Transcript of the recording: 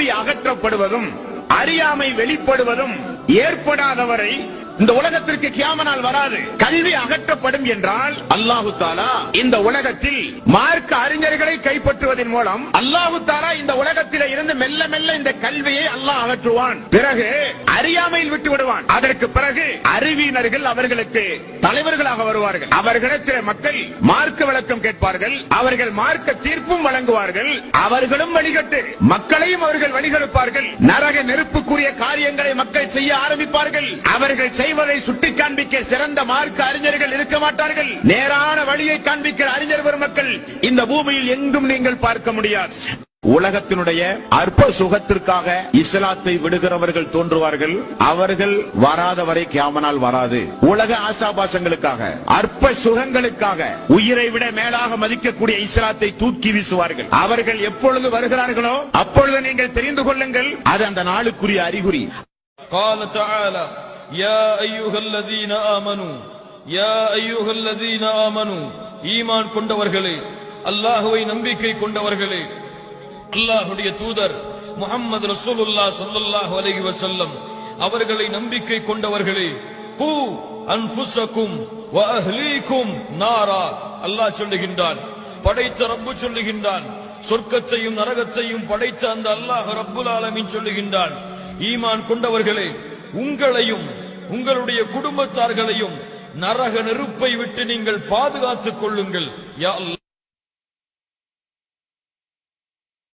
கல்வி அகற்றப்படுவதும் அறியாமை வெளிப்படுவதும் ஏற்படாதவரை இந்த உலகத்திற்கு கியாமத் நாள் வராது. கல்வி அகற்றப்படும் என்றால் அல்லாஹு தஆலா இந்த உலகத்தில் மார்க்க அறிஞர்களை கைப்பற்றுவதன் மூலம் அல்லாஹு தஆலா இந்த உலகத்திலே இருந்து மெல்ல மெல்ல இந்த கல்வியை அல்லாஹ் அகற்றுவான். பிறகு அறியாமையில் விட்டு விடுவான். அதற்கு பிறகு அறிவியினர்கள் அவர்களுக்கு தலைவர்களாக வருவார்கள். அவர்களிடத்தில் மக்கள் மார்க்க விளக்கம் கேட்பார்கள். அவர்கள் மார்க்க தீர்ப்பும் வழங்குவார்கள். அவர்களும் வழிகட்டு மக்களையும் அவர்கள் வழிகெடுப்பார்கள். நரக நெருப்புக்குரிய காரியங்களை மக்கள் செய்ய ஆரம்பிப்பார்கள். அவர்கள் செய்வதை சுட்டி காண்பிக்க சிறந்த மார்க்க அறிஞர்கள் இருக்க மாட்டார்கள். நேரான வழியை காண்பிக்கிற அறிஞர் பெருமக்கள் இந்த பூமியில் எங்கும் நீங்கள் பார்க்க முடியாது. உலகத்தினுடைய அற்ப சுகத்திற்காக இஸ்லாத்தை விடுகிறவர்கள் தோன்றுவார்கள். அவர்கள் வராத வரை கியாமத் நாள் வராது. உலக ஆசாபாசங்களுக்காக அற்ப சுகங்களுக்காக உயிரை விட மேலாக மதிக்கக்கூடிய இஸ்லாத்தை தூக்கி வீசுவார்கள். அவர்கள் எப்பொழுது வருகிறார்களோ அப்பொழுது நீங்கள் தெரிந்து கொள்ளுங்கள், அது அந்த நாளுக்குரிய அறிகுறி. قال تعالى يا ايها الذين امنوا يا ايها الذين امنوا ஈமான் கொண்டவர்களே, அல்லாஹ்வை நம்பிக்கை கொண்டவர்களே, அல்லாஹ்வுடைய தூதர் முஹம்மது ரசூலுல்லாஹ் ஸல்லல்லாஹு அலைஹி வஸல்லம் அவர்களை நம்பிக்கை கொண்டவர்களே, கூ அன்ஃபுஸக்கும் வ அஹ்லீக்கும் நாரா. அல்லாஹ் சொல்லுகின்றான், படைத்த ரப்பு சொல்லுகின்றான், சொர்க்கத்தையும் நரகத்தையும் படைத்த அந்த அல்லாஹ் ரப்புல் ஆலமீன் சொல்லுகின்றான், ஈமான் கொண்டவர்களே, உங்களையும் உங்களுடைய குடும்பத்தார்களையும் நரக நெருப்பை விட்டு நீங்கள் பாதுகாத்துக் கொள்ளுங்கள். யா அல்லாஹ்.